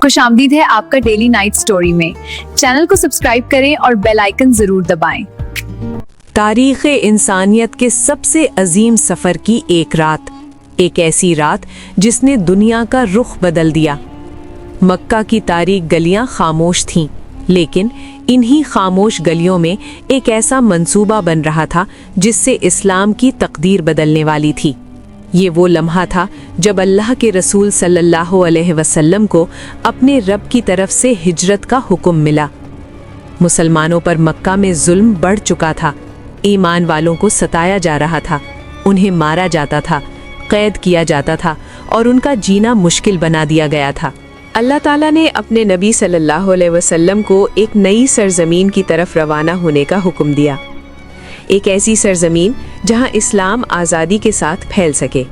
खुशामदीद है आपका daily night story में। चैनल को सब्सक्राइब करें और बेल आइकन जरूर दबाएं। तारीख़ इंसानियत के सबसे अजीम सफ़र की एक रात, एक ऐसी रात जिसने दुनिया का रुख बदल दिया। मक्का की तारीक गलियां खामोश थीं, लेकिन इन्हीं खामोश गलियों में एक ऐसा मंसूबा बन रहा था जिससे इस्लाम की तकदीर बदलने वाली थी। ये वो लम्हा था जब अल्लाह के रसूल सल्लल्लाहु अलैहि वसल्लम को अपने रब की तरफ से हिजरत का हुक्म मिला। मुसलमानों पर मक्का में जुल्म बढ़ चुका था, ईमान वालों को सताया जा रहा था, उन्हें मारा जाता था, कैद किया जाता था और उनका जीना मुश्किल बना दिया गया था। अल्लाह ताला ने अपने नबी सल्लल्लाहु अलैहि वसल्लम को एक नई सरजमीन की तरफ रवाना होने का हुक्म दिया, एक ऐसी सरजमीन जहां इस्लाम आज़ादी के साथ फैल सके।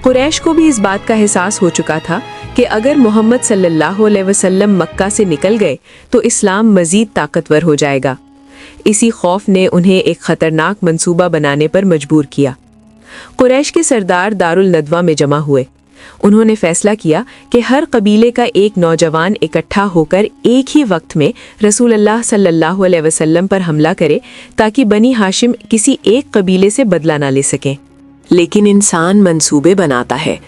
कुरैश को भी इस बात का एहसास हो चुका था कि अगर मोहम्मद सल्लल्लाहु अलैहि वसल्लम मक्का से निकल गए तो इस्लाम मज़ीद ताकतवर हो जाएगा। इसी खौफ ने उन्हें एक ख़तरनाक मंसूबा बनाने पर मजबूर किया। कुरैश के सरदार दारुल नदवा में जमा हुए। उन्होंने फैसला किया कि हर कबीले का एक नौजवान इकट्ठा होकर एक ही वक्त में रसूल अल्लाह सल्लल्लाहु अलैहि वसल्लम पर हमला करे ताकि बनी हाशिम किसी एक कबीले से बदला ना ले सकें। लेकिन इंसान मंसूबे बनाता है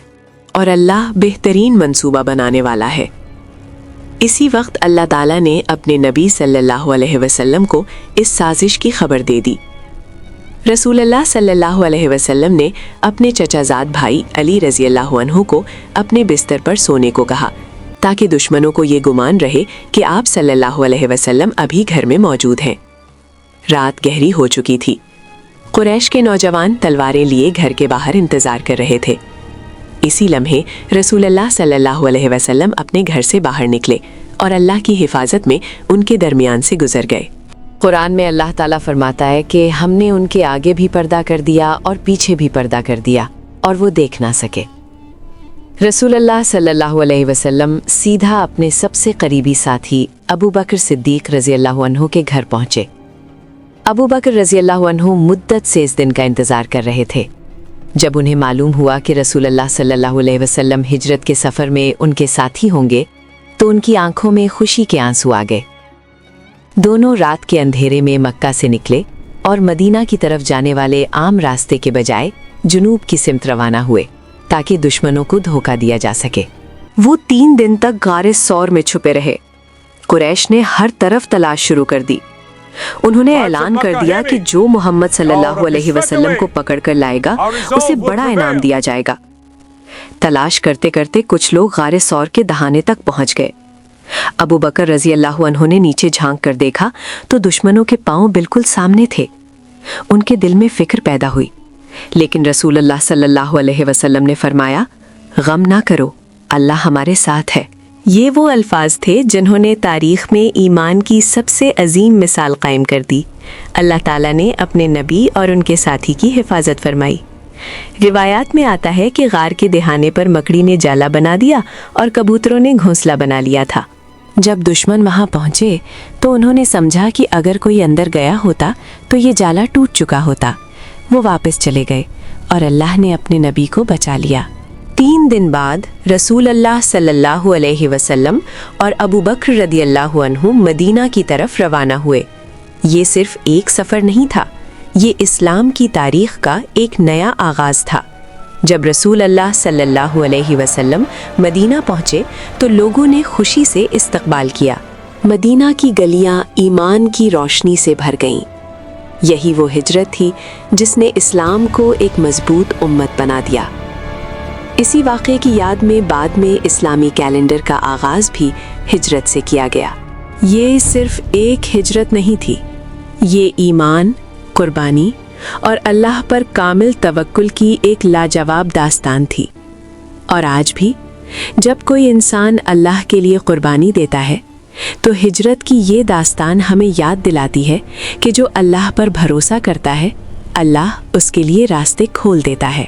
और अल्लाह बेहतरीन मंसूबा बनाने वाला है। इसी वक्त अल्लाह ताला ने अपने नबी सल्लल्लाहु अलैहि वसल्लम को इस साजिश की खबर दे दी। रसूल अल्लाह सल्लल्लाहु अलैहि वसल्लम ने अपने चचाजाद भाई अली रज़ी अल्लाहु अन्हु को अपने बिस्तर पर सोने को कहा ताकि दुश्मनों को ये गुमान रहे कि आप सल्लल्लाहु अलैहि वसल्लम अभी घर में मौजूद हैं। रात गहरी हो चुकी थी। कुरैश के नौजवान तलवारें लिए घर के बाहर इंतज़ार कर रहे थे। इसी लम्हे रसूल अल्लाह सल्लल्लाहु अलैहि वसल्लम अपने घर से बाहर निकले और अल्लाह की हिफाजत में उनके दरमियान से गुजर गए। कुरान में अल्लाह ताला फरमाता है कि हमने उनके आगे भी पर्दा कर दिया और पीछे भी पर्दा कर दिया और वो देख ना सके। रसूल अल्लाह सल्लल्लाहु अलैहि वसल्लम सीधा अपने सबसे करीबी साथी अबू बकर सिद्दीक रज़ी अल्लाहु अन्हु के घर पहुँचे। अबू बकर रज़ी अल्लाहु अन्हु मुद्दत से इस दिन का इंतज़ार कर रहे थे। जब उन्हें मालूम हुआ कि रसूल अल्लाह सल्लल्लाहु अलैहि वसल्लम हिजरत के सफ़र में उनके साथी होंगे तो उनकी आंखों में खुशी के आंसू आ गए। दोनों रात के अंधेरे में मक्का से निकले और मदीना की तरफ जाने वाले आम रास्ते के बजाय जुनूब की सिमत रवाना हुए ताकि दुश्मनों को धोखा दिया जा सके। वो 3 दिन तक गारे सौर में छुपे रहे। कुरैश ने हर तरफ तलाश शुरू कर दी। उन्होंने ऐलान कर दिया कि जो मोहम्मद सल्लल्लाहु अलैहि वसल्लम को पकड़ कर लाएगा उसे बड़ा इनाम दिया जाएगा। तलाश करते करते कुछ लोग गारे सौर के दहाने तक पहुंच गए। अबू बकर रज़ी अल्लाहु अन्हु ने नीचे झांक कर देखा तो दुश्मनों के पांव बिल्कुल सामने थे। उनके दिल में फिक्र पैदा हुई, लेकिन रसूल अल्लाह सल्लल्लाहु अलैहि वसल्लम ने फरमाया, गम ना करो, अल्लाह हमारे साथ है। ये वो अल्फाज थे जिन्होंने तारीख़ में ईमान की सबसे अजीम मिसाल कायम कर दी। अल्लाह ताला ने अपने नबी और उनके साथी की हिफाजत फरमाई। रिवायात में आता है कि गार के दहाने पर मकड़ी ने जाला बना दिया और कबूतरों ने घोंसला बना लिया था। जब दुश्मन वहां पहुंचे तो उन्होंने समझा कि अगर कोई अंदर गया होता तो ये जाला टूट चुका होता। वो वापस चले गए और अल्लाह ने अपने नबी को बचा लिया। 3 दिन बाद रसूल अल्लाह सल्लल्लाहु अलैहि वसल्लम और अबू बकर रज़ी अल्लाहु अन्हु मदीना की तरफ रवाना हुए। ये सिर्फ एक सफ़र नहीं था, ये इस्लाम की तारीख़ का एक नया आगाज़ था। जब रसूल अल्लाह सल्लल्लाहु अलैहि वसल्लम मदीना पहुँचे तो लोगों ने खुशी से इस्तकबाल किया। मदीना की गलियाँ ईमान की रोशनी से भर गईं। यही वो हिजरत थी जिसने इस्लाम को एक मजबूत उम्मत बना दिया। इसी वाक़े की याद में बाद में इस्लामी कैलेंडर का आगाज़ भी हिजरत से किया गया। ये सिर्फ एक हिजरत नहीं थी, ये ईमान, कुर्बानी और अल्लाह पर कामिल तवक्कुल की एक लाजवाब दास्तान थी। और आज भी जब कोई इंसान अल्लाह के लिए कुर्बानी देता है तो हिजरत की ये दास्तान हमें याद दिलाती है कि जो अल्लाह पर भरोसा करता है, अल्लाह उसके लिए रास्ते खोल देता है।